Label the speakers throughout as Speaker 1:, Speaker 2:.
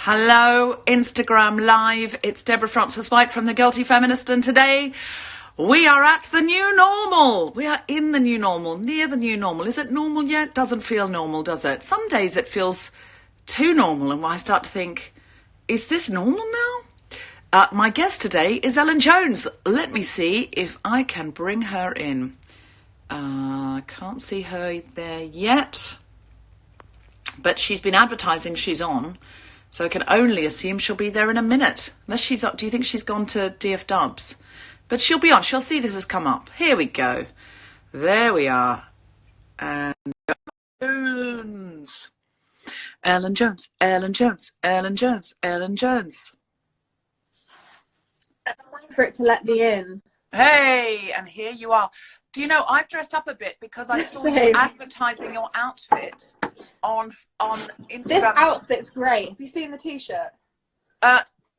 Speaker 1: Hello, Instagram Live. It's Deborah Frances White from The Guilty Feminist, and today we are at the new normal. We are in the new normal, near the new normal. Is it normal yet? Doesn't feel normal, does it? Some days it feels too normal, and I start to think, is this normal now? My guest today is Ellen Jones. Let me see if I can bring her in. Can't see her there yet, but she's been advertising she's on. So I can only assume she'll be there in a minute. Unless she's up. Do you think she's gone to DF Dubs? But she'll be on. She'll see this has come up. Here we go. There we are. And Jones. Ellen Jones. Ellen Jones. Ellen Jones. Ellen Jones.
Speaker 2: For it to let me in.
Speaker 1: Hey, and here you are. Do you know, I've dressed up a bit because I saw you advertising your outfit on Instagram.
Speaker 2: This outfit's great. Have you seen the t-shirt?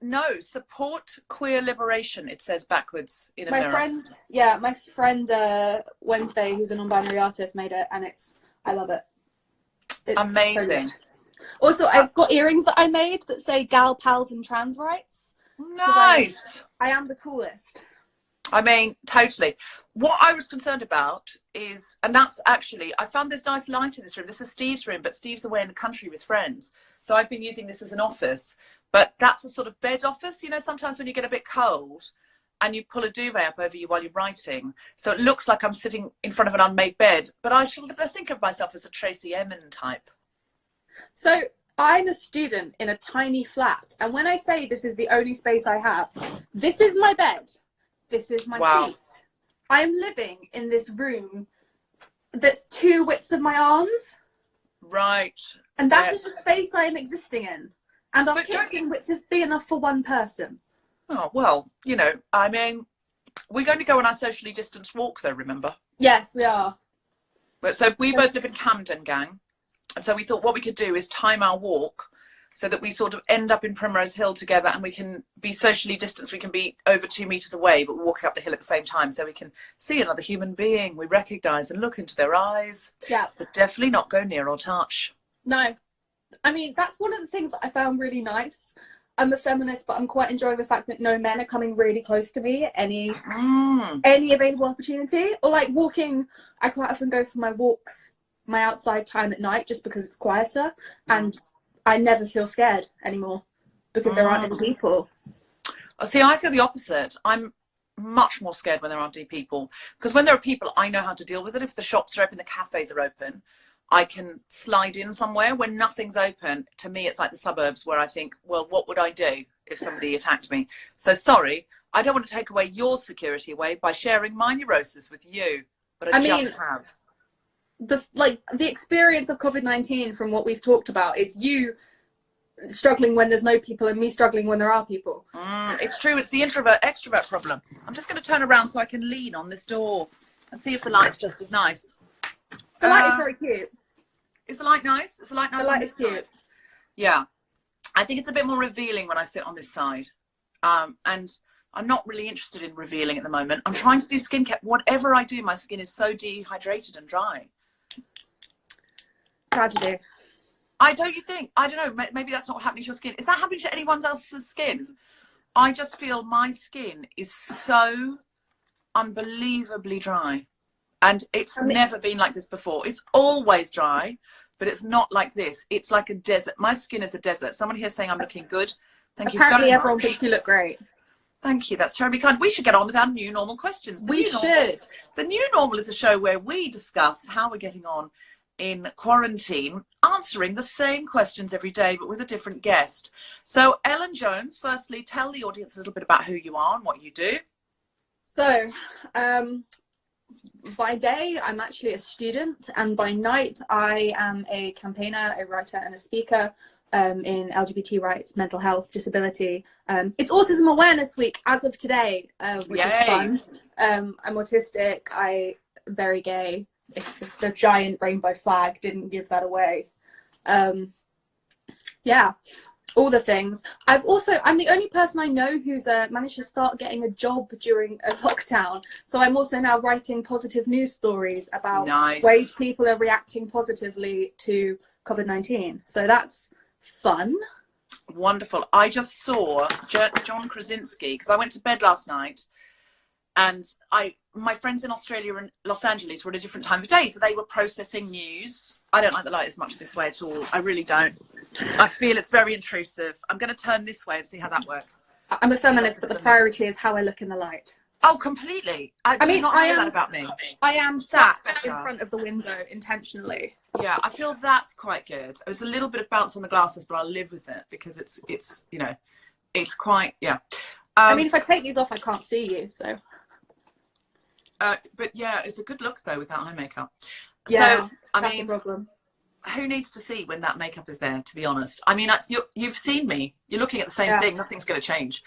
Speaker 1: No, support queer liberation, it says backwards in a mirror.
Speaker 2: My friend Wednesday, who's a non-binary artist, made it, and I love it. It's
Speaker 1: amazing.
Speaker 2: So also, I've got earrings that I made that say gal pals and trans rights.
Speaker 1: Nice.
Speaker 2: I am the coolest.
Speaker 1: I mean, totally. What I was concerned about is, and that's actually, I found this nice light in this room. This is Steve's room, but Steve's away in the country with friends. So I've been using this as an office, but that's a sort of bed office. You know, sometimes when you get a bit cold and you pull a duvet up over you while you're writing. So it looks like I'm sitting in front of an unmade bed, but I think of myself as a Tracy Emin type.
Speaker 2: So I'm a student in a tiny flat. And when I say this is the only space I have, this is my bed. This is my seat. I'm living in this room that's 2 widths of my arms.
Speaker 1: Right.
Speaker 2: And that is the space I am existing in. And our kitchen, which is big enough for one person.
Speaker 1: Oh, well, you know, I mean, we're going to go on our socially distanced walk, though, remember?
Speaker 2: Yes, we are.
Speaker 1: But so we both live in Camden, gang. And so we thought what we could do is time our walk so that we sort of end up in Primrose Hill together, and we can be socially distanced. We can be over 2 meters away, but walking up the hill at the same time, so we can see another human being we recognise and look into their eyes.
Speaker 2: Yeah.
Speaker 1: But definitely not go near or touch.
Speaker 2: No. I mean, that's one of the things that I found really nice. I'm a feminist, but I'm quite enjoying the fact that no men are coming really close to me at any available opportunity. Or like walking, I quite often go for my walks, my outside time at night, just because it's quieter. And I never feel scared anymore because there aren't any people.
Speaker 1: See, I feel the opposite. I'm much more scared when there aren't any people, because when there are people, I know how to deal with it. If the shops are open, the cafes are open, I can slide in somewhere. When nothing's open, to me, it's like the suburbs where I think, well, what would I do if somebody attacked me? So sorry, I don't want to take away your security away by sharing my neurosis with you, but I just have.
Speaker 2: The experience of COVID-19 from what we've talked about is you struggling when there's no people and me struggling when there are people.
Speaker 1: It's true. It's the introvert extrovert problem. I'm just going to turn around so I can lean on this door and see if the light's just as nice.
Speaker 2: The light is very cute.
Speaker 1: Is the light nice? Is the light nice?
Speaker 2: The light is cute.
Speaker 1: Yeah. I think it's a bit more revealing when I sit on this side. And I'm not really interested in revealing at the moment. I'm trying to do skincare. Whatever I do, my skin is so dehydrated and dry.
Speaker 2: Tragedy.
Speaker 1: Don't you think? I don't know. Maybe that's not happening to your skin. Is that happening to anyone else's skin? I just feel my skin is so unbelievably dry. And it's never been like this before. It's always dry, but it's not like this. It's like a desert. My skin is a desert. Someone here saying I'm looking good. Thank you very much.
Speaker 2: Apparently everyone thinks you look great.
Speaker 1: Thank you. That's terribly kind. We should get on with our new normal questions.
Speaker 2: We should.
Speaker 1: The New Normal is a show where we discuss how we're getting on in quarantine, answering the same questions every day, but with a different guest. So, Ellen Jones, firstly, tell the audience a little bit about who you are and what you do.
Speaker 2: So, by day, I'm actually a student, and by night, I am a campaigner, a writer, and a speaker in LGBT rights, mental health, disability. It's Autism Awareness Week as of today, which is fun. I'm autistic, I'm very gay, if the giant rainbow flag didn't give that away. Yeah, all the things. I'm the only person I know who's managed to start getting a job during a lockdown. So I'm also now writing positive news stories about ways people are reacting positively to COVID-19. So that's fun.
Speaker 1: Wonderful. I just saw John Krasinski, because I went to bed last night, and my friends in Australia and Los Angeles were at a different time of day, so they were processing news. I don't like the light as much this way at all. I really don't. I feel it's very intrusive. I'm going to turn this way and see how that works.
Speaker 2: I'm a feminist, but the priority is how I look in the light.
Speaker 1: Oh, completely. I mean, not know that about me.
Speaker 2: I am sat in front of the window intentionally.
Speaker 1: Yeah, I feel that's quite good. There's a little bit of bounce on the glasses, but I'll live with it because it's you know, it's quite, yeah.
Speaker 2: I mean, if I take these off, I can't see you, so.
Speaker 1: But yeah, it's a good look though without eye makeup.
Speaker 2: Yeah,
Speaker 1: so, I
Speaker 2: that's
Speaker 1: mean,
Speaker 2: the problem.
Speaker 1: Who needs to see when that makeup is there, to be honest? I mean, you've seen me. You're looking at the same thing. Nothing's going to change.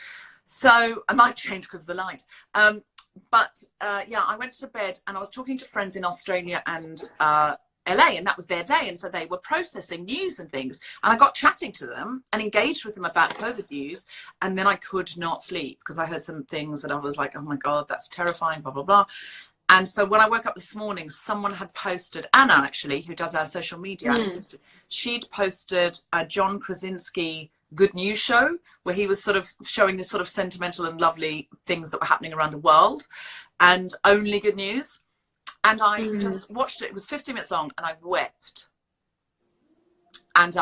Speaker 1: So I might change because of the light. But yeah, I went to bed and I was talking to friends in Australia and LA, and that was their day. And so they were processing news and things. And I got chatting to them and engaged with them about COVID news. And then I could not sleep because I heard some things that I was like, oh my God, that's terrifying, blah, blah, blah. And so when I woke up this morning, someone had posted, Anna actually, who does our social media, she'd posted a John Krasinski Good News show where he was sort of showing this sort of sentimental and lovely things that were happening around the world, and only good news. And I just watched it. It was 50 minutes long and I wept. And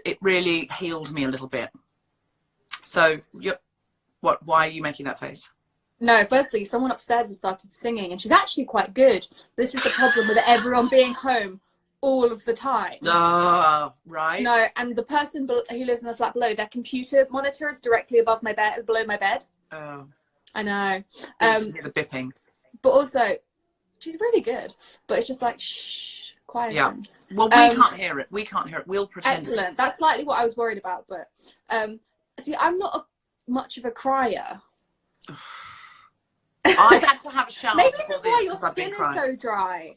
Speaker 1: it really healed me a little bit. So why are you making that face?
Speaker 2: No, firstly, someone upstairs has started singing, and she's actually quite good. This is the problem with everyone being home all of the time.
Speaker 1: Oh, right.
Speaker 2: No, and the person who lives in the flat below, their computer monitor is directly above my bed, below my bed.
Speaker 1: Oh.
Speaker 2: I know.
Speaker 1: You hear the bipping.
Speaker 2: But also, she's really good. But it's just like, shh, quiet.
Speaker 1: Yeah. Well, we can't hear it. We can't hear it. We'll pretend.
Speaker 2: Excellent. That's slightly what I was worried about. But see, I'm not much of a crier.
Speaker 1: I had to have a shower.
Speaker 2: Maybe this is why your skin is so dry.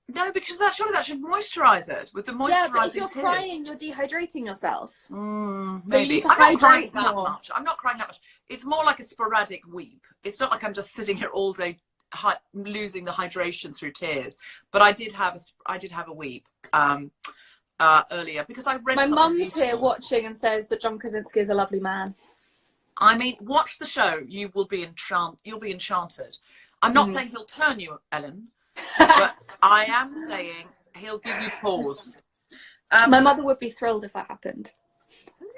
Speaker 1: No, because surely that should moisturize it with the moisturizing
Speaker 2: Yeah, but if you're
Speaker 1: tears.
Speaker 2: crying, you're dehydrating yourself.
Speaker 1: Maybe.
Speaker 2: So I'm not crying that
Speaker 1: much. I'm not crying that much. It's more like a sporadic weep. It's not like I'm just sitting here all day losing the hydration through tears. But I did have a weep earlier because I read.
Speaker 2: My mum's here watching and says that John Krasinski is a lovely man.
Speaker 1: I mean, watch the show. You will be You'll be enchanted. I'm not saying he'll turn you, Ellen, but I am saying he'll give you pause.
Speaker 2: My mother would be thrilled if that happened.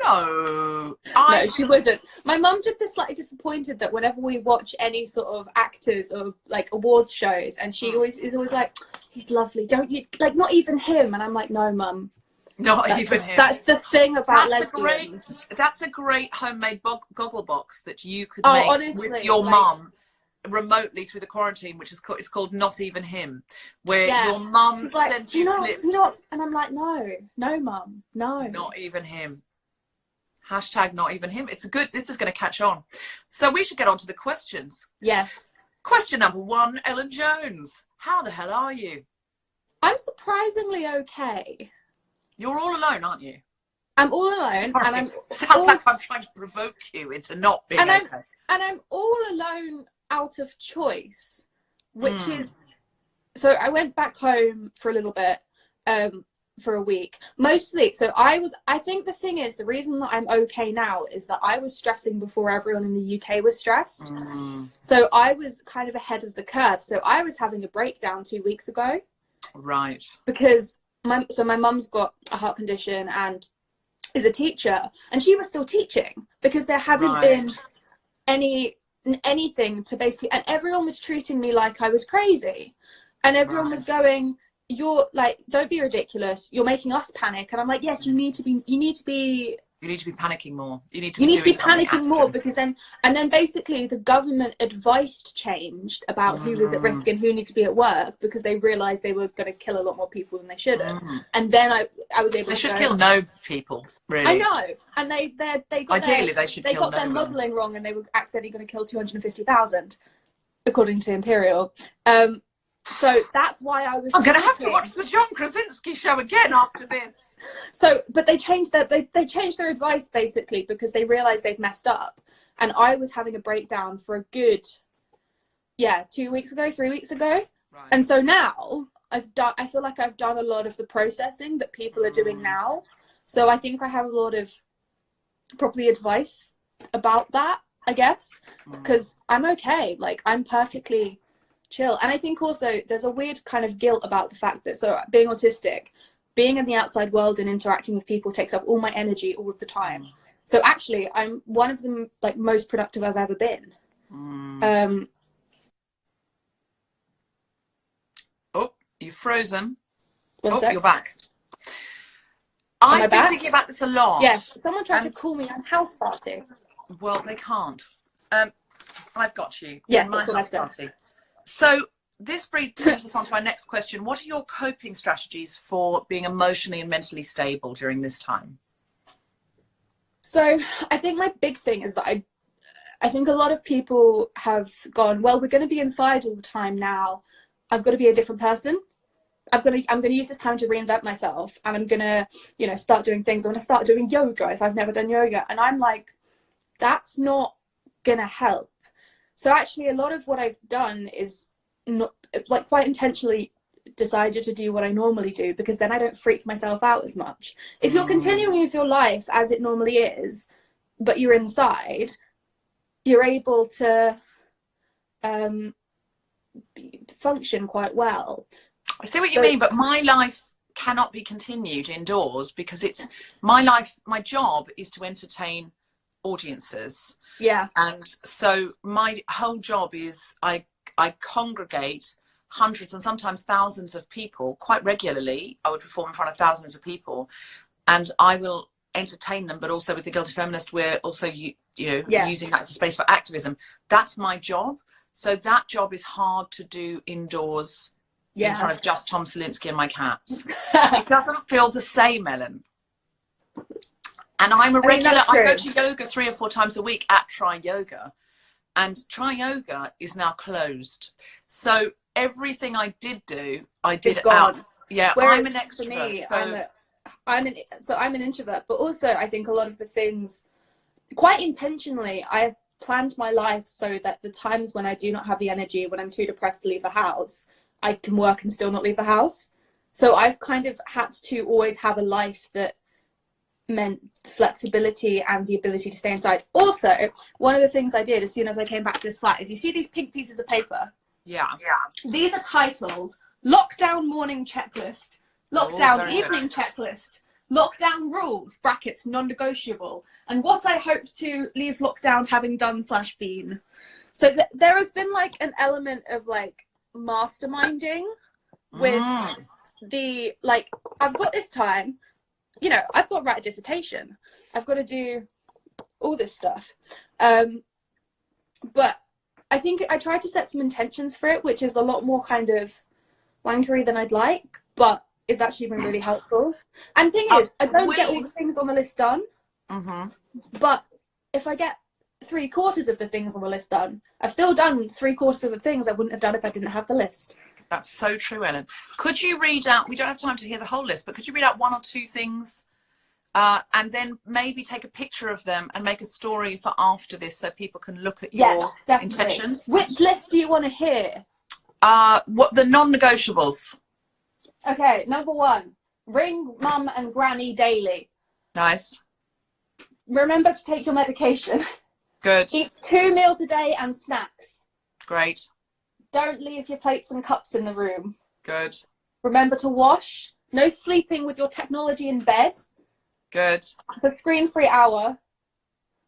Speaker 1: No,
Speaker 2: no, she wouldn't. My mum just is slightly disappointed that whenever we watch any sort of actors or like awards shows, and she is always like, "He's lovely, don't you?" Like, not even him, and I'm like, "No, mum."
Speaker 1: Not even him.
Speaker 2: That's the thing about lesbians.
Speaker 1: That's a great homemade goggle box that you could
Speaker 2: make
Speaker 1: honestly, with your mum remotely through the quarantine, which is called Not Even Him, where your mum sends you clips.
Speaker 2: Do you know? And I'm like, no, mum, no.
Speaker 1: Not even him. Hashtag not even him. This is going to catch on. So we should get on to the questions.
Speaker 2: Yes.
Speaker 1: Question number 1, Ellen Jones. How the hell are you?
Speaker 2: I'm surprisingly okay.
Speaker 1: You're all alone, aren't you?
Speaker 2: I'm all alone.
Speaker 1: Sorry.
Speaker 2: And
Speaker 1: Sounds like I'm trying to provoke you into not being okay.
Speaker 2: And I'm all alone out of choice, which is... So I went back home for a little bit, for a week. Mostly, I think the thing is, the reason that I'm okay now is that I was stressing before everyone in the UK was stressed. So I was kind of ahead of the curve. So I was having a breakdown 2 weeks ago.
Speaker 1: Right.
Speaker 2: Because... my mum's got a heart condition and is a teacher, and she was still teaching because there hadn't been anything to basically, and everyone was treating me like I was crazy, and everyone was going, "You're like, don't be ridiculous. You're making us panic." And I'm like, "Yes, you need to be
Speaker 1: panicking more. You need to be
Speaker 2: panicking more because then basically the government advice changed about who was at risk and who needed to be at work because they realised they were going to kill a lot more people than they should have. And then I was able to.
Speaker 1: They should kill no people, really.
Speaker 2: I know, and they got
Speaker 1: ideally they should.
Speaker 2: They got their modelling wrong, and they were accidentally going to kill 250,000, according to Imperial. So that's why I was.
Speaker 1: I'm going to have to watch the John Krasinski show again after this.
Speaker 2: So, but they changed they changed their advice basically because they realised they'd messed up, and I was having a breakdown for a good, 3 weeks ago. Right. And so now I feel like I've done a lot of the processing that people are doing now, So I think I have a lot of probably advice about that, I guess, because I'm okay. Like, I'm perfectly chill. And I think also there's a weird kind of guilt about the fact that, so being autistic, being in the outside world and interacting with people takes up all my energy all of the time. So actually, I'm one of the like most productive I've ever been.
Speaker 1: Oh, you've frozen.
Speaker 2: One sec.
Speaker 1: You're back.
Speaker 2: Am I
Speaker 1: I've been
Speaker 2: back?
Speaker 1: thinking about this a lot.
Speaker 2: Yes, someone tried to call me on house party.
Speaker 1: Well, they can't. I've got you.
Speaker 2: Yes,
Speaker 1: my
Speaker 2: that's what I
Speaker 1: house
Speaker 2: said.
Speaker 1: party. So this brings us on to my next question. What are your coping strategies for being emotionally and mentally stable during this time?
Speaker 2: So I think my big thing is that I think a lot of people have gone, well, we're going to be inside all the time now. I've got to be a different person. I'm going to use this time to reinvent myself, and I'm going to, you know, start doing things. I'm going to start doing yoga if I've never done yoga. And I'm like, that's not going to help. So actually a lot of what I've done is not, like, quite intentionally decided to do what I normally do, because then I don't freak myself out as much. If you're continuing with your life as it normally is, but you're inside, you're able to function quite well.
Speaker 1: I see what you mean, but my life cannot be continued indoors because it's my life. My job is to entertain audiences.
Speaker 2: Yeah.
Speaker 1: And so my whole job is I congregate hundreds and sometimes thousands of people quite regularly. I would perform in front of thousands of people, and I will entertain them. But also with the Guilty Feminist, we're also using that as a space for activism. That's my job. So that job is hard to do indoors. In front of just Tom Selinsky and my cats. It doesn't feel the same, Ellen. And I'm a regular, I go to yoga 3 or 4 times a week at Try Yoga. And Try Yoga is now closed. So everything I did do, I did out. Yeah,
Speaker 2: whereas
Speaker 1: I'm an extrovert.
Speaker 2: For me,
Speaker 1: so
Speaker 2: I'm an introvert, but also I think a lot of the things, quite intentionally, I've planned my life so that the times when I do not have the energy, when I'm too depressed to leave the house, I can work and still not leave the house. So I've kind of had to always have a life that meant flexibility and the ability to stay inside. Also, one of the things I did as soon as I came back to this flat is, you see these pink pieces of paper?
Speaker 1: Yeah.
Speaker 2: These are titled Lockdown Morning Checklist, Lockdown Evening Checklist, Lockdown Rules, brackets, non-negotiable, and what I hope to leave lockdown having done / been. So there has been like an element of like masterminding with the, like, I've got this time, you know, I've got to write a dissertation, I've got to do all this stuff, but I think I tried to set some intentions for it, which is a lot more kind of wankery than I'd like, but it's actually been really helpful. And thing is, I don't get all the things on the list done, but if I get 3/4 of the things on the list done, I've still done 3/4 of the things I wouldn't have done if I didn't have the list.
Speaker 1: That's so true, Ellen. Could you read out, we don't have time to hear the whole list, but could you read out 1 or 2 things and then maybe take a picture of them and make a story for after this so people can look at your intentions?
Speaker 2: Which list do you want to hear?
Speaker 1: What the non-negotiables?
Speaker 2: Okay, number 1, ring mum and granny daily.
Speaker 1: Nice.
Speaker 2: Remember to take your medication.
Speaker 1: Good.
Speaker 2: Eat 2 meals a day and snacks.
Speaker 1: Great.
Speaker 2: Don't leave your plates and cups in the room.
Speaker 1: Good.
Speaker 2: Remember to wash. No sleeping with your technology in bed.
Speaker 1: Good.
Speaker 2: For screen-free hour.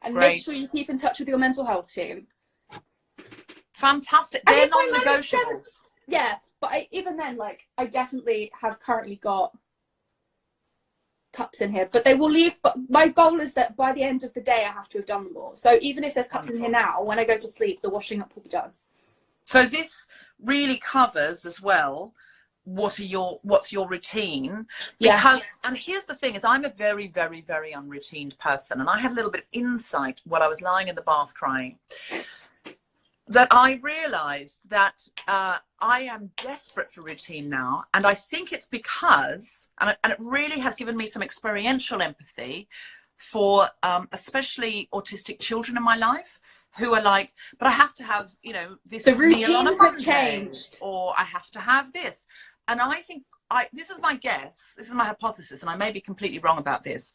Speaker 2: And
Speaker 1: Great.
Speaker 2: make sure you keep in touch with your mental health team.
Speaker 1: Fantastic. They're non-negotiables.
Speaker 2: Yeah, but even then, like, I definitely have currently got cups in here, but they will leave. But my goal is that by the end of the day, I have to have done them all. So even if there's cups in here now, when I go to sleep, the washing up will be done.
Speaker 1: So this really covers as well what's your routine, because and here's the thing is, I'm a very, very, very unroutined person, and I had a little bit of insight while I was lying in the bath crying, that I realized that I am desperate for routine now. And I think it's because, and it really has given me some experiential empathy for especially autistic children in my life, who are like, but I have to have, you know, this meal on a Monday, or I have to have this. And I think this is my guess, this is my hypothesis, and I may be completely wrong about this,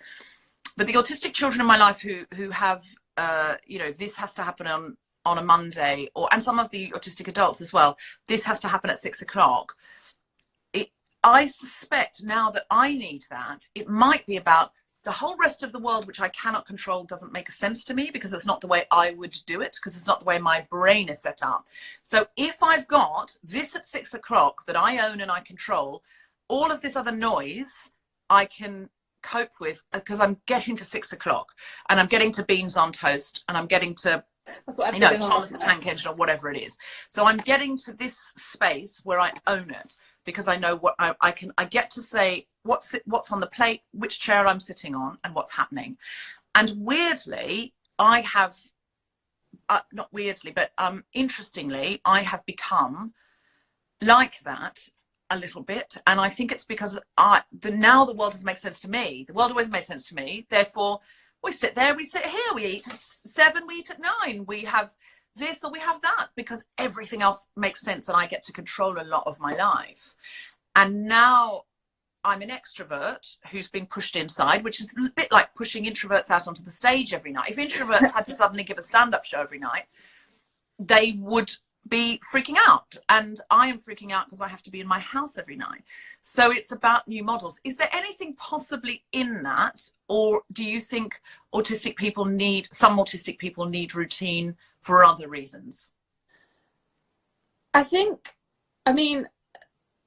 Speaker 1: but the autistic children in my life who have, you know, this has to happen on a Monday, and some of the autistic adults as well, this has to happen at 6 o'clock. I suspect now that I need that, it might be about the whole rest of the world, which I cannot control, doesn't make sense to me because it's not the way I would do it, because it's not the way my brain is set up. So if I've got this at 6 o'clock that I own and I control, all of this other noise I can cope with because I'm getting to 6 o'clock and I'm getting to beans on toast and I'm getting to, you know, Thomas the Tank Engine or whatever it is. So I'm getting to this space where I own it, because I know what I get to say what's on the plate, which chair I'm sitting on, and what's happening. And weirdly, I have, not weirdly, but interestingly, I have become like that a little bit. And I think it's because now the world doesn't make sense to me. The world always made sense to me. Therefore, we sit there, we sit here, we eat at 7, we eat at 9, we have this or we have that, because everything else makes sense and I get to control a lot of my life. And now I'm an extrovert who's been pushed inside, which is a bit like pushing introverts out onto the stage every night. If introverts had to suddenly give a stand-up show every night, they would be freaking out, and I am freaking out because I have to be in my house every night. So it's about new models. Is there anything possibly in that, or do you think some autistic people need routine for other reasons?
Speaker 2: I mean,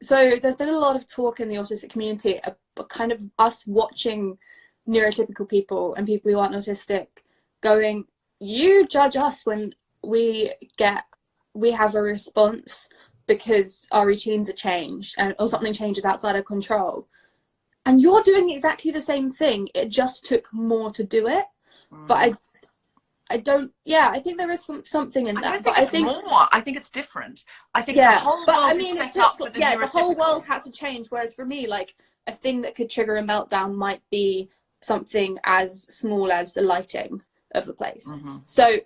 Speaker 2: so there's been a lot of talk in the autistic community about kind of us watching neurotypical people and people who aren't autistic going, you judge us when we have a response because our routines are changed or something changes outside our control. And you're doing exactly the same thing. It just took more to do it. But I think there is something in that.
Speaker 1: I think more. I think it's different. I think the whole world is set up for the neurotypical.
Speaker 2: The whole world had to change. Whereas for me, like, a thing that could trigger a meltdown might be something as small as the lighting of the place. Mm-hmm. So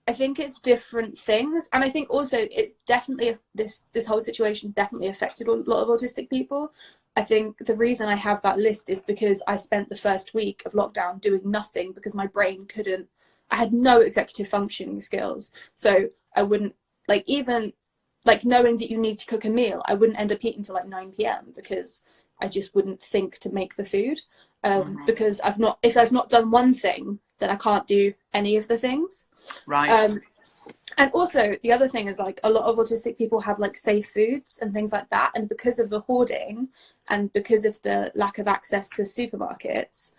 Speaker 2: I think it's different things. And I think also it's definitely, this whole situation definitely affected a lot of autistic people. I think the reason I have that list is because I spent the first week of lockdown doing nothing because my brain couldn't, I had no executive functioning skills. So I wouldn't, like, even like knowing that you need to cook a meal, I wouldn't end up eating till like 9 p.m. because I just wouldn't think to make the food. Because if I've not done one thing, then I can't do any of the things.
Speaker 1: Right.
Speaker 2: And also the other thing is, like, a lot of autistic people have like safe foods and things like that. And because of the hoarding and because of the lack of access to supermarkets,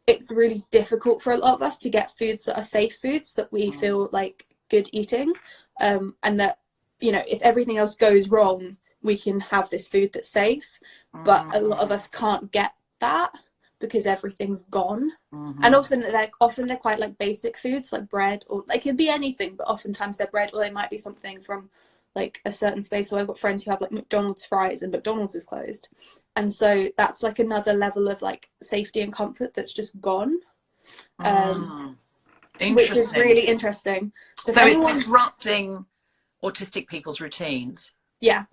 Speaker 2: it's really difficult for a lot of us to get foods that are safe foods that we feel like good eating. And that, you know, if everything else goes wrong, we can have this food that's safe. But a lot of us can't get that because everything's gone. And often they're quite like basic foods, like bread, or like, it could be anything, but oftentimes they're bread, or they might be something from like a certain space. So I've got friends who have like McDonald's fries, and McDonald's is closed, and so that's like another level of like safety and comfort that's just gone. Which is really interesting. So
Speaker 1: it's disrupting autistic people's routines.
Speaker 2: Yeah,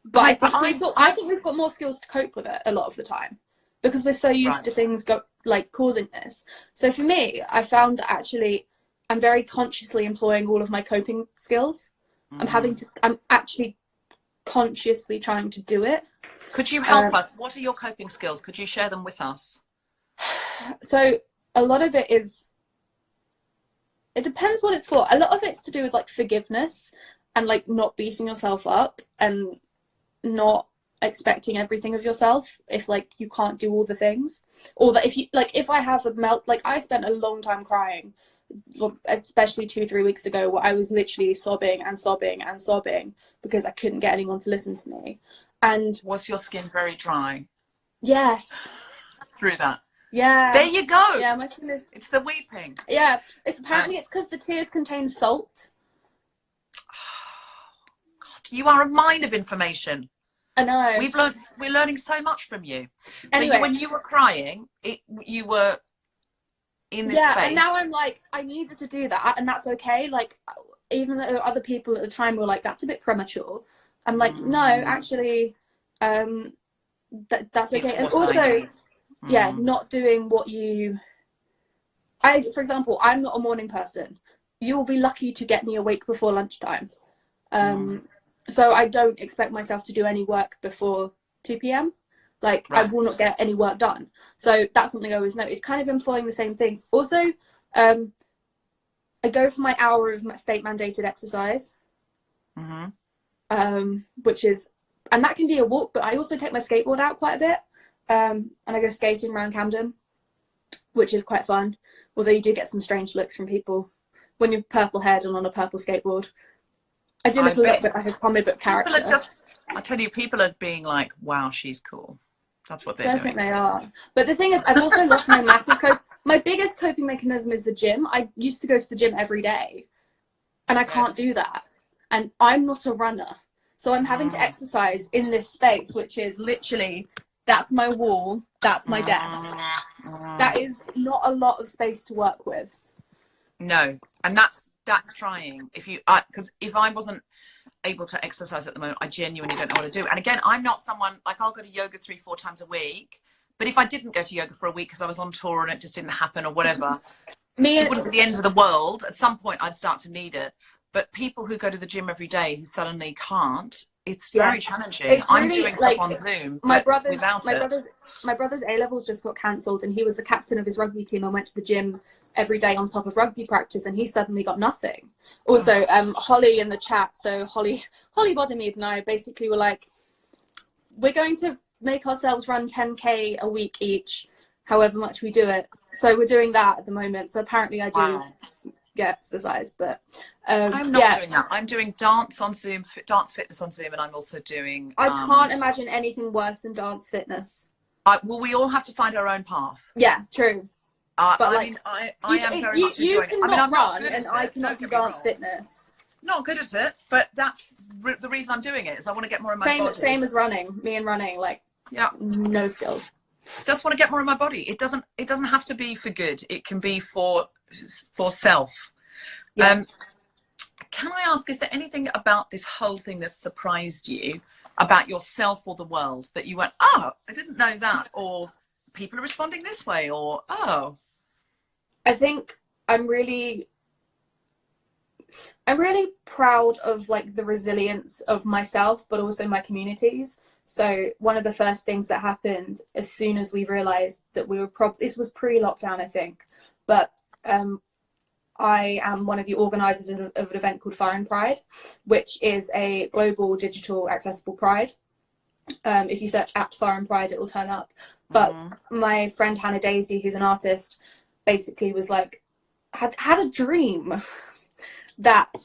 Speaker 2: but I think we've got more skills to cope with it a lot of the time, because we're so used to things causing this. So for me, I found that actually I'm very consciously employing all of my coping skills. I'm actually consciously trying to do it.
Speaker 1: Could you help us? What are your coping skills? Could you share them with us?
Speaker 2: So a lot of it depends what it's for. A lot of it's to do with like forgiveness and like not beating yourself up and not expecting everything of yourself if like you can't do all the things, or that if I have I spent a long time crying, especially 2-3 weeks ago, where I was literally sobbing and sobbing and sobbing because I couldn't get anyone to listen to me. And
Speaker 1: was your skin very dry?
Speaker 2: Yes.
Speaker 1: Through that?
Speaker 2: Yeah.
Speaker 1: There you go.
Speaker 2: Yeah, my skin is...
Speaker 1: It's the weeping.
Speaker 2: Yeah, it's because the tears contain salt.
Speaker 1: God, you are a mine of information.
Speaker 2: I know.
Speaker 1: We're learning so much from you.
Speaker 2: Anyway,
Speaker 1: so when you were crying, you were in this space.
Speaker 2: And now I'm like, I needed to do that, and that's okay. Like, even though other people at the time were like, that's a bit premature, I'm like, no, actually, that's okay.
Speaker 1: It's
Speaker 2: And
Speaker 1: what
Speaker 2: also,
Speaker 1: I
Speaker 2: not doing what you... for example, I'm not a morning person. You'll be lucky to get me awake before lunchtime. So I don't expect myself to do any work before 2 p.m. Like, I will not get any work done. So that's something I always know. It's kind of employing the same things. Also, I go for my hour of state mandated exercise, which is, and that can be a walk, but I also take my skateboard out quite a bit. And I go skating around Camden, which is quite fun. Although you do get some strange looks from people when you're purple haired and on a purple skateboard. I do look a little bit like a comic book character.
Speaker 1: People are just, I tell you, people are being like, wow, she's cool. That's what they're doing.
Speaker 2: I think they are. But the thing is, I've also lost my my biggest coping mechanism is the gym. I used to go to the gym every day, and I can't do that. And I'm not a runner. So I'm having to exercise in this space, which is literally, that's my wall, that's my desk. That is not a lot of space to work with.
Speaker 1: No, and that's trying. Because if I wasn't able to exercise at the moment, I genuinely don't know what to do. And again, I'm not someone, like, I'll go to yoga 3-4 times a week, but if I didn't go to yoga for a week because I was on tour and it just didn't happen or whatever, it wouldn't be the end of the world. At some point I'd start to need it. But people who go to the gym every day who suddenly can't, it's very challenging.
Speaker 2: It's really,
Speaker 1: I'm doing stuff on Zoom.
Speaker 2: My brother's A-levels just got cancelled, and he was the captain of his rugby team and went to the gym every day on top of rugby practice, and he suddenly got nothing. Also, Holly in the chat, so Holly Bodemede and I basically were like, we're going to make ourselves run 10k a week each, however much we do it. So we're doing that at the moment. So apparently I do get exercise, but
Speaker 1: I'm not doing that. I'm doing dance on Zoom, dance fitness on Zoom, and I'm also doing
Speaker 2: I can't imagine anything worse than dance fitness.
Speaker 1: Well, we all have to find our own path.
Speaker 2: Yeah, true.
Speaker 1: But I mean, I am very much enjoying it. I mean, I'm not good at it.
Speaker 2: I cannot do dance fitness.
Speaker 1: Not good at it, but that's the reason I'm doing it, is I want to get more in my body.
Speaker 2: Same as running. Me and running, like, no skills.
Speaker 1: Just want to get more in my body. It doesn't have to be for good. It can be for self.
Speaker 2: Yes.
Speaker 1: Can I ask, is there anything about this whole thing that surprised you about yourself or the world, that you went, oh, I didn't know that, or people are responding this way, or oh?
Speaker 2: I think I'm really proud of, like, the resilience of myself, but also my communities. So one of the first things that happened as soon as we realized that we were this was pre-lockdown, I think, but I am one of the organisers of an event called Fire and Pride, which is a global digital accessible pride. If you search at Fire and Pride, it will turn up. But my friend Hannah Daisy, who's an artist, basically was like, had a dream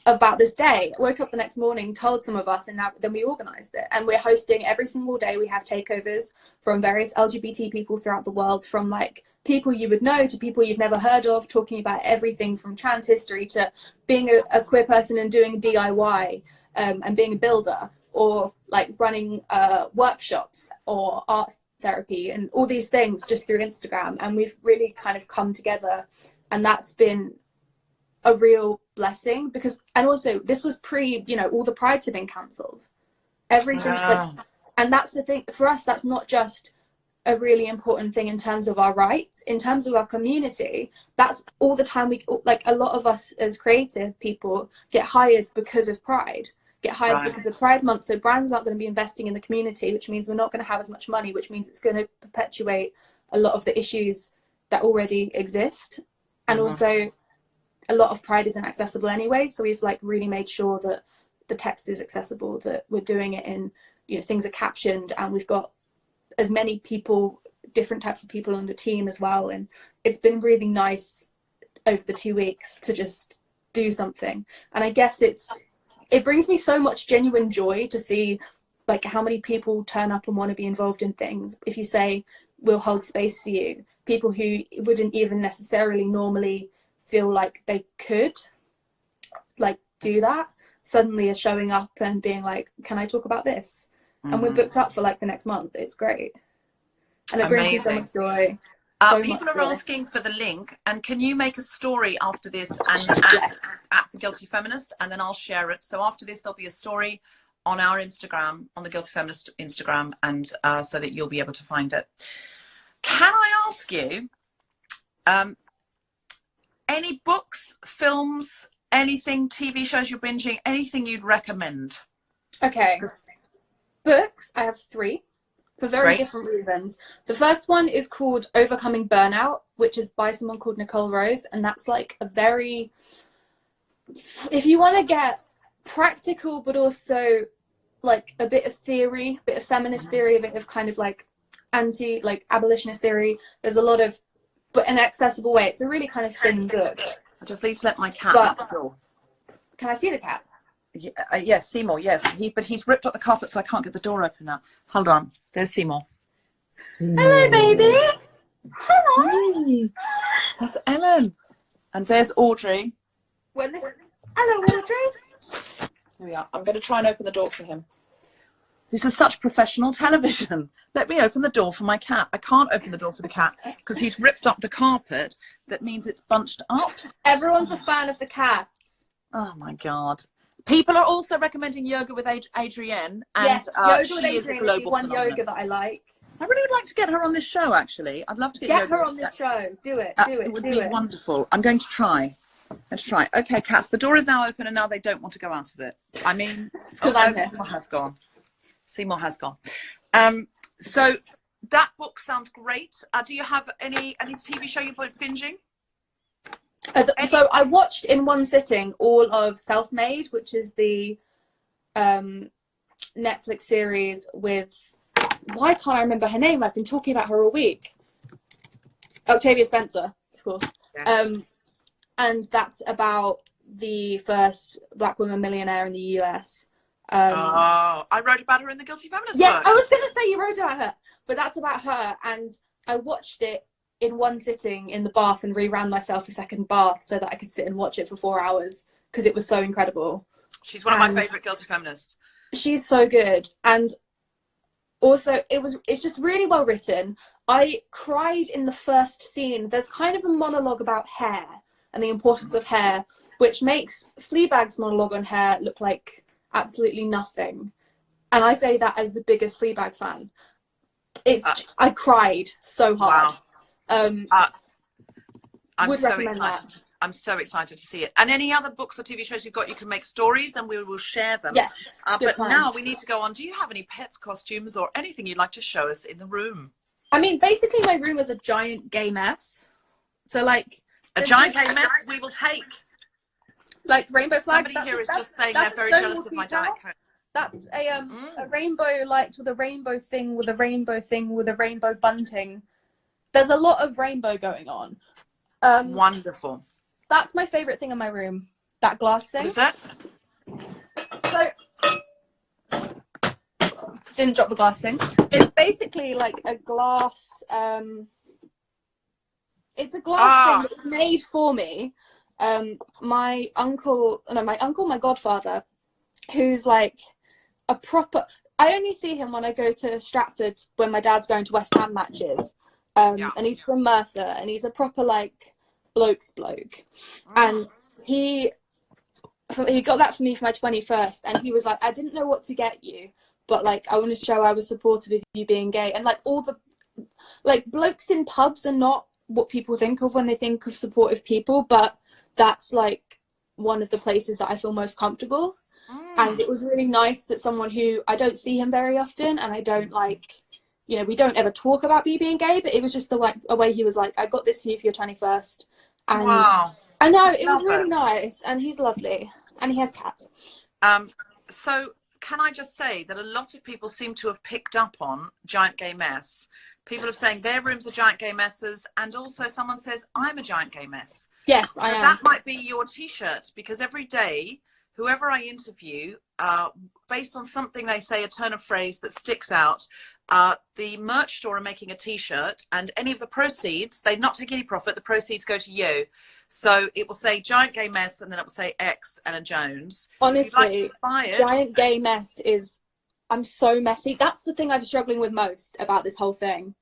Speaker 2: about this day. Woke up the next morning, told some of us, and then we organised it. And we're hosting every single day. We have takeovers from various LGBT people throughout the world, from like people you would know to people you've never heard of, talking about everything from trans history to being a queer person and doing DIY and being a builder, or like running workshops or art therapy and all these things just through Instagram. And we've really kind of come together, and that's been a real blessing, because, and also this was all the prides have been cancelled, every single, and that's the thing for us. That's not just a really important thing in terms of our rights, in terms of our community. That's all the time like, a lot of us as creative people get hired because of Pride, because of Pride Month. So brands aren't going to be investing in the community, which means we're not going to have as much money, which means it's going to perpetuate a lot of the issues that already exist. And also, a lot of Pride isn't accessible anyway, so we've like really made sure that the text is accessible, that we're doing it in, things are captioned, and we've got as many people, different types of people on the team as well. And it's been really nice over the 2 weeks to just do something. And I guess it brings me so much genuine joy to see like how many people turn up and want to be involved in things. If you say, we'll hold space for you, people who wouldn't even necessarily normally feel like they could like do that suddenly are showing up and being like, can I talk about this? And we're booked up for like the next month. It's great, and it brings me so much joy.
Speaker 1: People are asking for the link, and can you make a story after this and at The Guilty Feminist, and then I'll share it. So after this there'll be a story on our Instagram, on the Guilty Feminist Instagram, and so that you'll be able to find it. Can I ask you, any books, films, anything, TV shows you're binging, anything you'd recommend?
Speaker 2: Okay. Books, I have 3 for very different reasons. The first one is called Overcoming Burnout, which is by someone called Nicole Rose, and that's like a very, if you want to get practical but also like a bit of theory, a bit of feminist theory, a bit of kind of like abolitionist theory, there's a lot of, but in an accessible way. It's a really kind of thin book.
Speaker 1: I just need to let my cat out the door.
Speaker 2: Can I see the cat?
Speaker 1: Yes, Seymour, yes. But he's ripped up the carpet, so I can't get the door open now. Hold on. There's Seymour.
Speaker 2: Hello, baby. Hello.
Speaker 1: Hey. That's Ellen. And there's Audrey.
Speaker 2: Hello, Audrey.
Speaker 1: Here we are. I'm going to try and open the door for him. This is such professional television. Let me open the door for my cat. I can't open the door for the cat because he's ripped up the carpet. That means it's bunched up.
Speaker 2: Everyone's a fan of the cats.
Speaker 1: Oh, my God. People are also recommending yoga with Adrienne. And,
Speaker 2: yes, yoga with
Speaker 1: she is a
Speaker 2: Adrienne
Speaker 1: global
Speaker 2: is the one
Speaker 1: phenomenon.
Speaker 2: Yoga that I like.
Speaker 1: I really would like to get her on this show, actually. I'd love to
Speaker 2: get her on this show. Do it.
Speaker 1: It would be wonderful. I'm going to try. Let's try. Okay, cats, the door is now open and now they don't want to go out of it. I mean, Seymour has gone. Seymour has gone. So that book sounds great. Do you have any TV show you're binging?
Speaker 2: So I watched in one sitting all of Self-Made, which is the Netflix series with, why can't I remember her name? I've been talking about her all week. Octavia Spencer, of course. Yes. And that's about the first Black woman millionaire in the US.
Speaker 1: I wrote about her in the Guilty Feminist
Speaker 2: Yes,
Speaker 1: book.
Speaker 2: I was going to say you wrote about her, but that's about her. And I watched it in one sitting in the bath and reran myself a second bath so that I could sit and watch it for 4 hours because it was so incredible.
Speaker 1: She's one of my favourite Guilty Feminists.
Speaker 2: She's so good. And also it's just really well written. I cried in the first scene. There's kind of a monologue about hair and the importance of hair, which makes Fleabag's monologue on hair look like absolutely nothing. And I say that as the biggest Fleabag fan. I cried so hard.
Speaker 1: Wow.
Speaker 2: Would recommend that.
Speaker 1: I'm so excited to see it. And any other books or TV shows you've got, you can make stories and we will share them.
Speaker 2: Yes.
Speaker 1: But now we need to go on. Do you have any pets, costumes, or anything you'd like to show us in the room?
Speaker 2: I mean, basically my room is a giant gay mess. So like
Speaker 1: a giant gay mess we will take.
Speaker 2: Like rainbow flags.
Speaker 1: Somebody here is just saying they're very jealous of my Diet Coke.
Speaker 2: That's a rainbow light with a rainbow thing with a rainbow thing with a rainbow bunting. There's a lot of rainbow going on.
Speaker 1: Wonderful.
Speaker 2: That's my favourite thing in my room. That glass thing.
Speaker 1: What is that?
Speaker 2: So, didn't drop the glass thing. It's basically like a glass. It's a glass thing that's made for me. My godfather, who's like a proper. I only see him when I go to Stratford when my dad's going to West Ham matches. And he's from Merthyr, and he's a proper like bloke. And he got that for me for my 21st, and he was like, I didn't know what to get you, but like I wanted to show I was supportive of you being gay. And like all the like blokes in pubs are not what people think of when they think of supportive people, but that's like one of the places that I feel most comfortable. And it was really nice that someone who I don't see him very often, and I don't like, you know, we don't ever talk about me being gay, but it was just a way he was like, I got this for you for your 21st. And
Speaker 1: wow.
Speaker 2: I know, it was really nice, and he's lovely, and he has cats.
Speaker 1: So can I just say that a lot of people seem to have picked up on giant gay mess. People are saying their rooms are giant gay messes, and also someone says, I'm a giant gay mess.
Speaker 2: Yes,
Speaker 1: so
Speaker 2: I am.
Speaker 1: That might be your t-shirt, because every day, whoever I interview, based on something they say, a turn of phrase that sticks out, the merch store are making a t-shirt, and any of the proceeds, they not take any profit, the proceeds go to you. So it will say giant gay mess, and then it will say X and a Jones.
Speaker 2: Honestly, giant gay mess is, I'm so messy. That's the thing I'm struggling with most about this whole thing,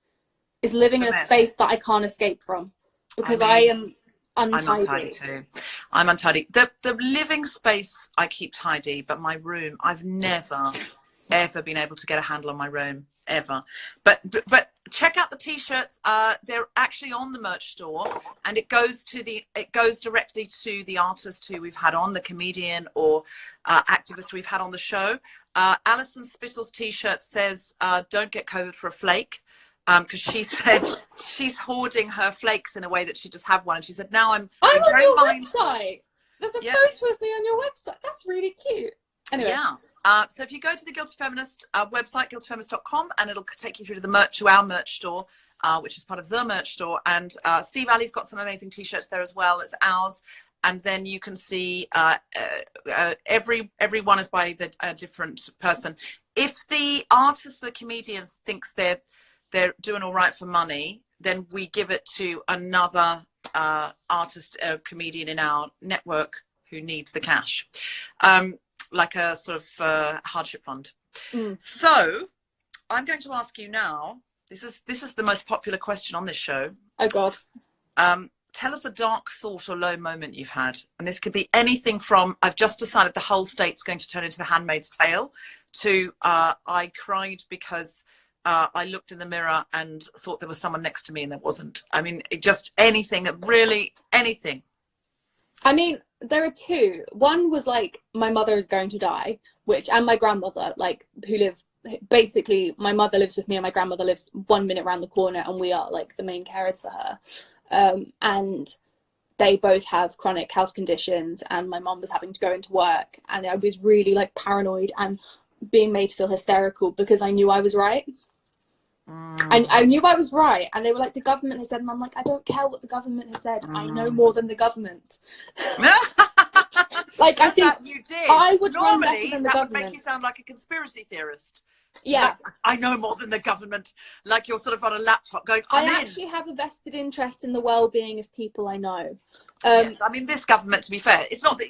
Speaker 2: is living in a space that I can't escape from, because I am untidy.
Speaker 1: I'm untidy too. I'm untidy. The living space I keep tidy, but my room, I've never ever been able to get a handle on my room ever. But check out the t-shirts. They're actually on the merch store, and it goes directly to the artist who we've had on, the comedian or activist we've had on the show. Alison Spittle's t-shirt says, "Don't get COVID for a flake." Because she said she's hoarding her flakes in a way that she just had one, and she said, "Now I'm
Speaker 2: on
Speaker 1: very
Speaker 2: your
Speaker 1: mindful."
Speaker 2: website. There's a photo of me on your website. That's really cute. Anyway.
Speaker 1: Yeah. So if you go to the Guilty Feminist website, guiltyfeminist.com, and it'll take you through to our merch store, which is part of the merch store. And Steve Alley's got some amazing t-shirts there as well. It's ours. And then you can see every one is by a different person. If the artist, the comedians, thinks they're doing all right for money, then we give it to another artist, comedian in our network who needs the cash. Like a sort of hardship fund. So I'm going to ask you now, this is the most popular question on this show.
Speaker 2: Oh God.
Speaker 1: Tell us a dark thought or low moment you've had. And this could be anything from, I've just decided the whole state's going to turn into The Handmaid's Tale, to I cried because I looked in the mirror and thought there was someone next to me and there wasn't. I mean, just anything, anything.
Speaker 2: I mean, there are two. One was like, my mother is going to die, and my grandmother, like, who live, basically, my mother lives with me and my grandmother lives 1 minute around the corner, and we are like the main carers for her. And they both have chronic health conditions, and my mum was having to go into work, and I was really like paranoid and being made to feel hysterical because I knew I was right. I knew I was right, and they were like, the government has said, and I'm like, I don't care what the government has said. I know more than the government. Like, I think
Speaker 1: you did.
Speaker 2: I would run better than the
Speaker 1: that
Speaker 2: government.
Speaker 1: would make you sound like a conspiracy theorist.
Speaker 2: Yeah,
Speaker 1: like, I know more than the government. Like you're sort of on a laptop going,
Speaker 2: I actually have a vested interest in the well-being of people I know.
Speaker 1: Yes, I mean, this government, to be fair, it's not that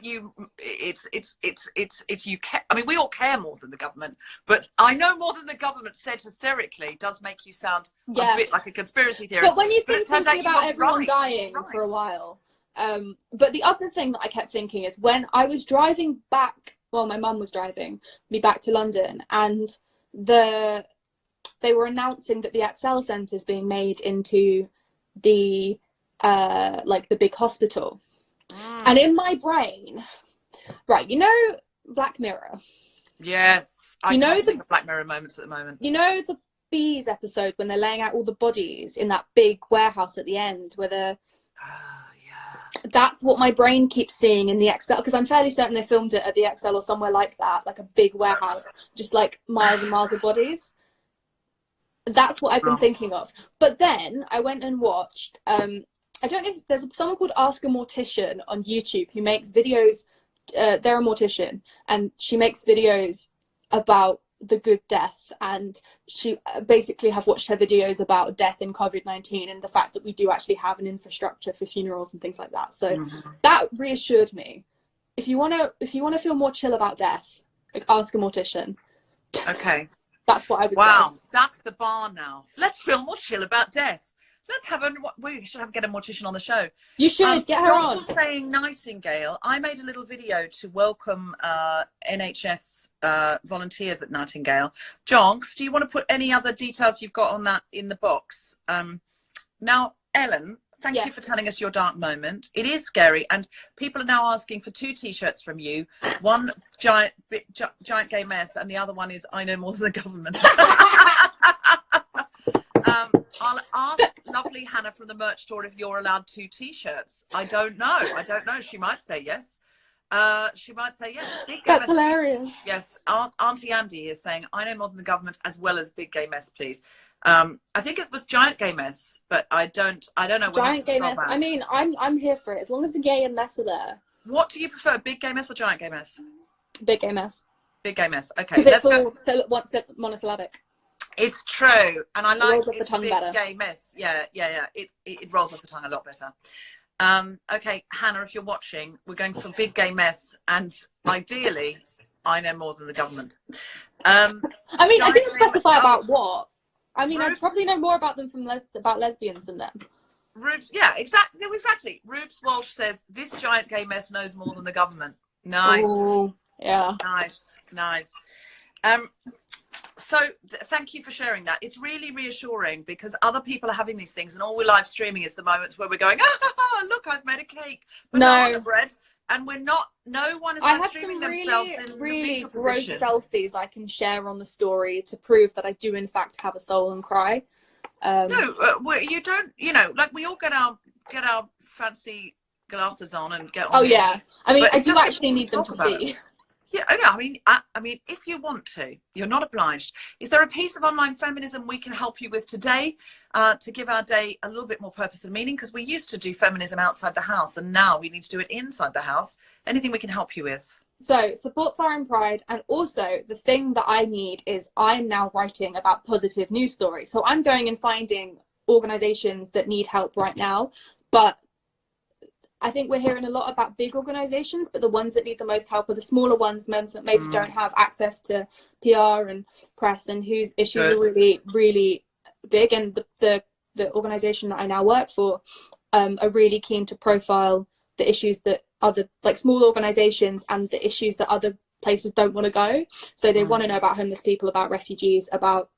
Speaker 1: it's you care. I mean, we all care more than the government, but I know more than the government said hysterically does make you sound a bit like a conspiracy theorist.
Speaker 2: But when you've been thinking about everyone dying for a while, but the other thing that I kept thinking is when I was driving back, well, my mum was driving me back to London, and they were announcing that the Excel Centre is being made into the like the big hospital. And in my brain, right, you know Black Mirror?
Speaker 1: Yes, I
Speaker 2: know
Speaker 1: think of Black Mirror moments at the moment.
Speaker 2: You know the Bees episode when they're laying out all the bodies in that big warehouse at the end where they're that's what my brain keeps seeing in the Excel, because I'm fairly certain they filmed it at the Excel or somewhere like that, like a big warehouse, just like miles and miles of bodies. That's what I've been thinking of. But then I went and watched I don't know if there's someone called Ask a Mortician on YouTube who makes videos. They're a mortician, and she makes videos about the good death, and she basically have watched her videos about death in COVID-19 and the fact that we do actually have an infrastructure for funerals and things like that. So that reassured me. If you want to feel more chill about death, like, ask a mortician.
Speaker 1: Okay.
Speaker 2: That's what I would say.
Speaker 1: Wow, that's the bar now. Let's feel more chill about death. Let's have we should get a mortician on the show.
Speaker 2: You should get her
Speaker 1: John
Speaker 2: on.
Speaker 1: Was saying Nightingale. I made a little video to welcome NHS volunteers at Nightingale. Jonks, do you want to put any other details you've got on that in the box? Now, Ellen, thank you for telling us your dark moment. It is scary, and people are now asking for 2 t-shirts from you. One giant gay mess, and the other one is I know more than the government. I'll ask lovely Hannah from the merch store if you're allowed 2 t-shirts. I don't know. She might say yes. She might say yes.
Speaker 2: That's hilarious.
Speaker 1: Yes. Auntie Andy is saying, I know more than the government, as well as big gay mess, please. I think it was giant gay mess, but I don't know.
Speaker 2: Giant gay mess. I mean, I'm here for it as long as the gay and mess are there.
Speaker 1: What do you prefer, big gay mess or giant gay mess?
Speaker 2: Big gay mess.
Speaker 1: Big gay mess. Okay.
Speaker 2: Because it's all monosyllabic.
Speaker 1: It's true, and I like
Speaker 2: rolls off the tongue
Speaker 1: big
Speaker 2: better.
Speaker 1: Gay mess. Yeah. It rolls off the tongue a lot better. Okay, Hannah, if you're watching, we're going for big gay mess, and ideally, I know more than the government. I
Speaker 2: mean, I didn't specify about what. I mean, Bruce, I'd probably know more about them from about lesbians than them.
Speaker 1: Yeah, exactly. Rubes Walsh says this giant gay mess knows more than the government. Nice.
Speaker 2: Ooh, yeah.
Speaker 1: Nice. So thank you for sharing that. It's really reassuring because other people are having these things, and all we're live streaming is the moments where we're going, look, I've made a cake, banana bread, and we're not. No one is live streaming themselves in
Speaker 2: really
Speaker 1: the fetal
Speaker 2: gross
Speaker 1: position.
Speaker 2: selfies I can share on the story to prove that I do in fact have a soul and cry.
Speaker 1: No, you don't. You know, like we all get our fancy glasses on and get on.
Speaker 2: Oh yeah, I mean, I do actually need them to see.
Speaker 1: Yeah, I mean, if you want to, you're not obliged. Is there a piece of online feminism we can help you with today to give our day a little bit more purpose and meaning? Because we used to do feminism outside the house, and now we need to do it inside the house. Anything we can help you with?
Speaker 2: So support Fire and Pride, and also the thing that I need is I'm now writing about positive news stories. So I'm going and finding organisations that need help right now, but I think we're hearing a lot about big organisations, but the ones that need the most help are the smaller ones that maybe don't have access to PR and press, and whose issues are really, really big. And the organisation that I now work for are really keen to profile the issues that other, like small organisations, and the issues that other places don't want to go. So they want to know about homeless people, about refugees, about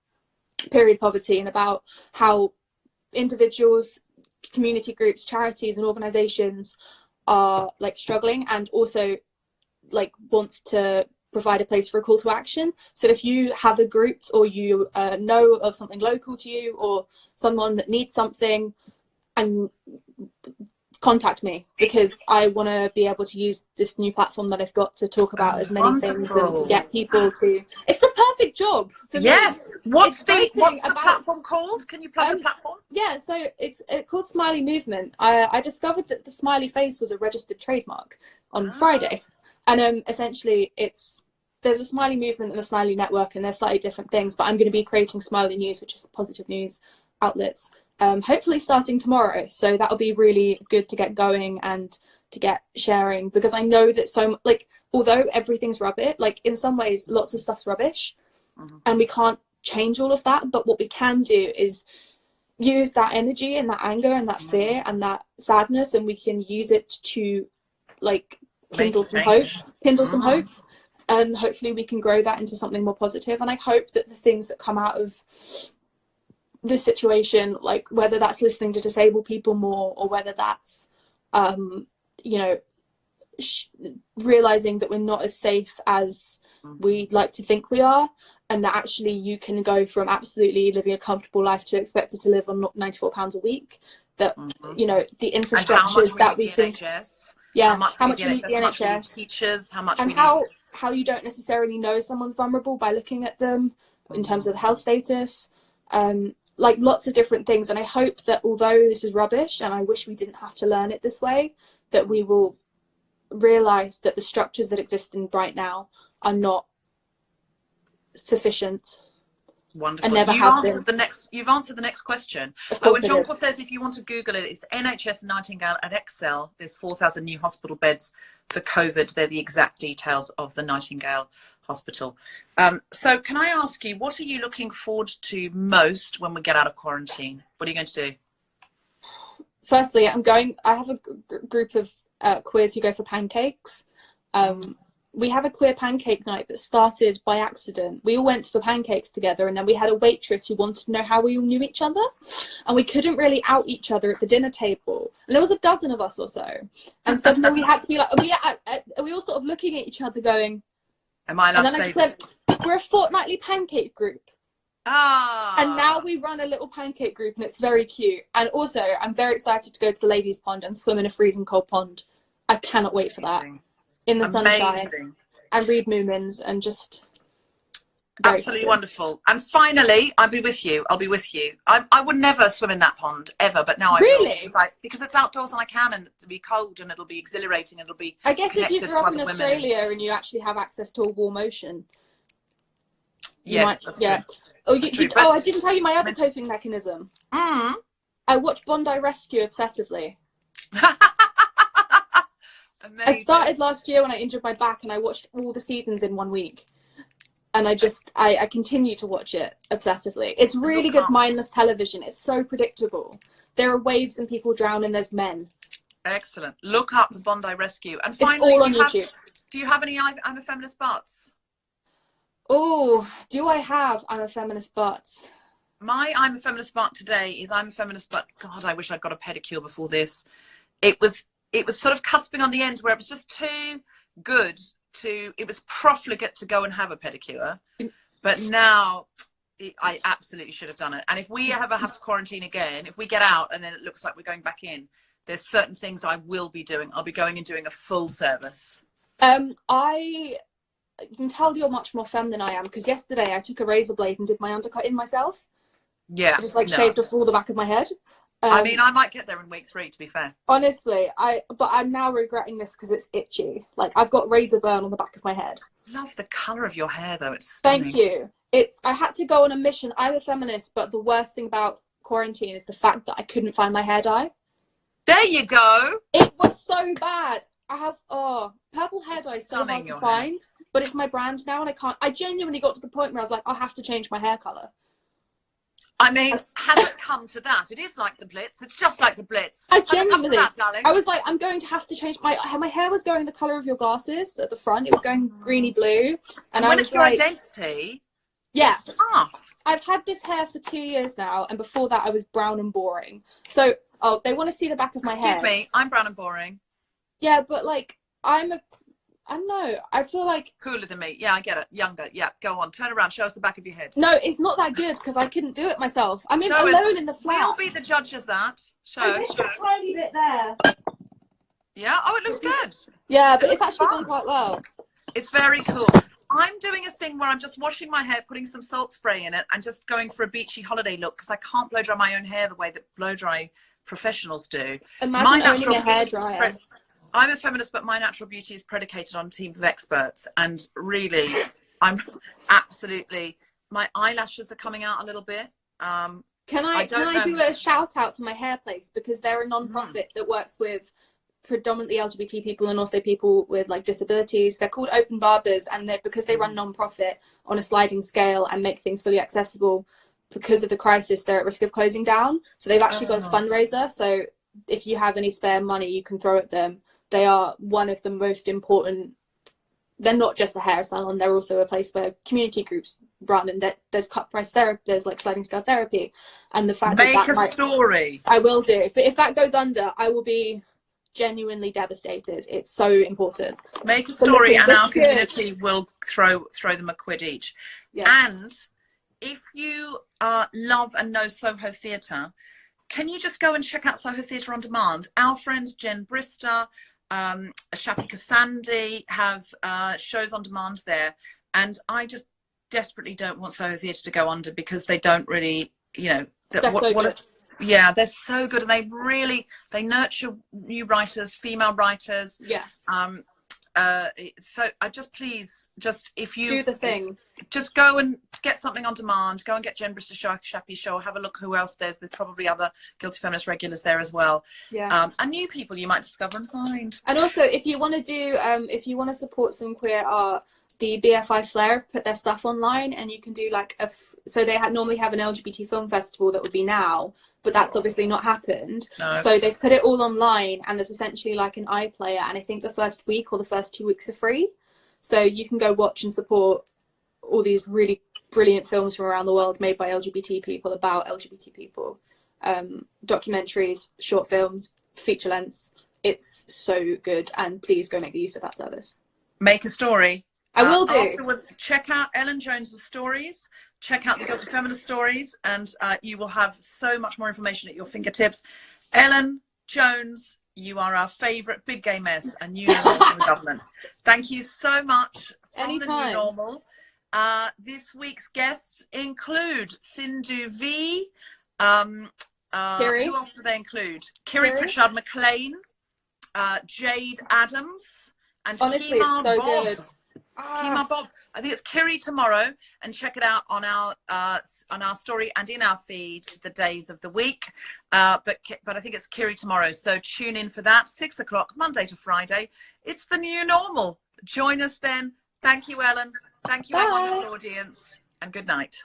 Speaker 2: period poverty, and about how individuals, community groups, charities and organizations are like struggling, and also like want to provide a place for a call to action. So if you have a group, or you know of something local to you, or someone that needs something, and contact me, because I want to be able to use this new platform that I've got to talk about as many things, and to get people to. It's the perfect job for me.
Speaker 1: What's the platform called? Can you plug the platform?
Speaker 2: Yeah, so it's called Smiley Movement. I discovered that the smiley face was a registered trademark on Friday, and essentially there's a Smiley Movement and a Smiley Network, and they're slightly different things. But I'm going to be creating Smiley News, which is positive news outlets. Hopefully starting tomorrow, so that'll be really good to get going and to get sharing, because I know that although everything's rubbish, like in some ways lots of stuff's rubbish, and we can't change all of that, but what we can do is use that energy and that anger and that fear and that sadness, and we can use it to like kindle some hope, and hopefully we can grow that into something more positive. And I hope that the things that come out of this situation, like whether that's listening to disabled people more, or whether that's realizing that we're not as safe as we like to think we are, and that actually you can go from absolutely living a comfortable life to expected to live on £94 a week, that the infrastructures that we think how much we need the NHS,
Speaker 1: teachers, how much,
Speaker 2: and how you don't necessarily know someone's vulnerable by looking at them in terms of health status, like lots of different things. And I hope that although this is rubbish, and I wish we didn't have to learn it this way, that we will realise that the structures that exist right now are not sufficient.
Speaker 1: Wonderful.
Speaker 2: And never
Speaker 1: You've
Speaker 2: have
Speaker 1: answered
Speaker 2: been.
Speaker 1: You've answered the next question.
Speaker 2: Of course
Speaker 1: When John Paul says if you want to Google it, it's NHS Nightingale at Excel. There's 4,000 new hospital beds for COVID. They're the exact details of the Nightingale Hospital. So can I ask you, what are you looking forward to most when we get out of quarantine? What are you going to do?
Speaker 2: Firstly, I have a group of queers who go for pancakes. We have a queer pancake night that started by accident. We all went for pancakes together, and then we had a waitress who wanted to know how we all knew each other, and we couldn't really out each other at the dinner table. And there was a dozen of us or so, and suddenly we had to be like, we all sort of looking at each other going,
Speaker 1: am I allowed to say
Speaker 2: this? Went, we're a fortnightly pancake group. And now we run a little pancake group, and it's very cute. And also, I'm very excited to go to the ladies' pond and swim in a freezing cold pond. I cannot wait for that. In the sunshine, and read Moomins, and just
Speaker 1: absolutely wonderful. And finally, I'll be with you. I would never swim in that pond ever, but now I
Speaker 2: really
Speaker 1: will, because it's outdoors and I can, and it'll be cold and it'll be exhilarating. It'll be.
Speaker 2: I guess if you grew up in Australia and you actually have access to a warm ocean.
Speaker 1: Yes, that's true.
Speaker 2: Oh, I didn't tell you my other coping mechanism. I watch Bondi Rescue obsessively.
Speaker 1: Amazing.
Speaker 2: I started last year when I injured my back, and I watched all the seasons in 1 week. And I continue to watch it obsessively. It's really good mindless television. It's so predictable. there are waves and people drown and there's men.
Speaker 1: Excellent. Look up the Bondi Rescue. And
Speaker 2: It's
Speaker 1: finally,
Speaker 2: all on YouTube.
Speaker 1: do you have any I'm a Feminist butts?
Speaker 2: Oh, do I have I'm a Feminist butts?
Speaker 1: My I'm a Feminist butt today is I'm a Feminist butt. God, I wish I'd got a pedicure before this. It was sort of cusping on the end where it was just too good it was profligate to go and have a pedicure. But now I absolutely should have done it. And if we ever have to quarantine again, if we get out and then it looks like we're going back in, there's certain things I will be doing. I'll be going and doing a full service.
Speaker 2: I can tell you're much more femme than I am, because yesterday I took a razor blade and did my undercut in myself.
Speaker 1: Yeah.
Speaker 2: I just shaved off all the back of my head.
Speaker 1: I mean, I might get there in week 3, to be fair.
Speaker 2: Honestly, but I'm now regretting this because it's itchy. Like, I've got razor burn on the back of my head.
Speaker 1: Love the colour of your hair, though. It's stunning.
Speaker 2: Thank you. I had to go on a mission. I'm a feminist, but the worst thing about quarantine is the fact that I couldn't find my hair dye.
Speaker 1: There you go.
Speaker 2: It was so bad. I have purple hair dye is so hard to find, but it's my brand now, and I genuinely got to the point where I was like, I have to change my hair colour.
Speaker 1: I mean, has it come to that? It is like the Blitz. It's just like the Blitz.
Speaker 2: I genuinely,
Speaker 1: that, darling?
Speaker 2: I was like, I'm going to have to change my hair was going the colour of your glasses at the front. It was going greeny blue, and
Speaker 1: when it's your identity,
Speaker 2: yeah,
Speaker 1: it's tough.
Speaker 2: I've had this hair for 2 years now, and before that I was brown and boring. So, they want to see the back of my hair.
Speaker 1: Excuse me, I'm brown and boring.
Speaker 2: Yeah, but like, I don't know, I feel like...
Speaker 1: Cooler than me. Yeah, I get it. Younger. Yeah, go on. Turn around. Show us the back of your head.
Speaker 2: No, it's not that good, because I couldn't do it myself. I'm alone in the flat.
Speaker 1: We'll be the judge of that.
Speaker 2: Show. There's a tiny bit there.
Speaker 1: Yeah? Oh, it looks good.
Speaker 2: Yeah, but it's actually gone quite well.
Speaker 1: It's very cool. I'm doing a thing where I'm just washing my hair, putting some salt spray in it, and just going for a beachy holiday look, because I can't blow dry my own hair the way that blow dry professionals do.
Speaker 2: Imagine owning a hairdryer.
Speaker 1: I'm a feminist, but my natural beauty is predicated on a team of experts. And really, I'm absolutely... My eyelashes are coming out a little bit.
Speaker 2: Can I do a shout out for my hair place? Because they're a non-profit that works with predominantly LGBT people and also people with like disabilities. They're called Open Barbers, and because they run non-profit on a sliding scale and make things fully accessible, because of the crisis, they're at risk of closing down. So they've actually got a fundraiser. So if you have any spare money, you can throw at them. They are one of the most important. They're not just a hair salon. They're also a place where community groups run, and there's cut price therapy. There's like sliding scale therapy, and the fact
Speaker 1: make a story.
Speaker 2: I will do, but if that goes under, I will be genuinely devastated. It's so important.
Speaker 1: Make a story, and our community will throw them £1 each. Yeah. And if you love and know Soho Theatre, can you just go and check out Soho Theatre on Demand? Our friends Jen Brister, Shafi Kasandi have shows on demand there, and I just desperately don't want Soho Theatre to go under, because they don't really, you know, yeah, they're so good, and they nurture new writers, female writers.
Speaker 2: Yeah.
Speaker 1: So I if you
Speaker 2: do the thing,
Speaker 1: just go and get something on demand. Go and get Jen Brister show, Shappy show. Have a look who else there's probably other Guilty Feminist regulars there as well.
Speaker 2: Yeah.
Speaker 1: And new people you might discover and find.
Speaker 2: And also, if you want to do, if you want to support some queer art, the BFI Flair have put their stuff online, and you can do like so they normally have an LGBT film festival that would be now, but that's obviously not happened.
Speaker 1: No.
Speaker 2: So they've put it all online, and there's essentially like an iPlayer, and I think the first week or the first 2 weeks are free. So you can go watch and support all these really brilliant films from around the world made by LGBT people about LGBT people. Documentaries, short films, feature lengths. It's so good, and please go make the use of that service.
Speaker 1: Make a story.
Speaker 2: I will do.
Speaker 1: Afterwards, check out Ellen Jones's stories. Check out the Guilty Feminist stories, and you will have so much more information at your fingertips. Ellen Jones, you are our favourite big gay mess, and you know the governments. Thank you so much from the New Normal. This week's guests include Sindhu V.
Speaker 2: Kiri.
Speaker 1: Who else do they include? Kiri Pritchard McLean, Jade Adams, and
Speaker 2: honestly,
Speaker 1: Kima
Speaker 2: it's so
Speaker 1: Bob.
Speaker 2: good.
Speaker 1: Kima Bob. I think it's Kiri tomorrow, and check it out on our story and in our feed the days of the week. But I think it's Kiri tomorrow, so tune in for that. 6 o'clock, Monday to Friday. It's the New Normal. Join us then. Thank you, Ellen. Thank you, our wonderful audience, and good night.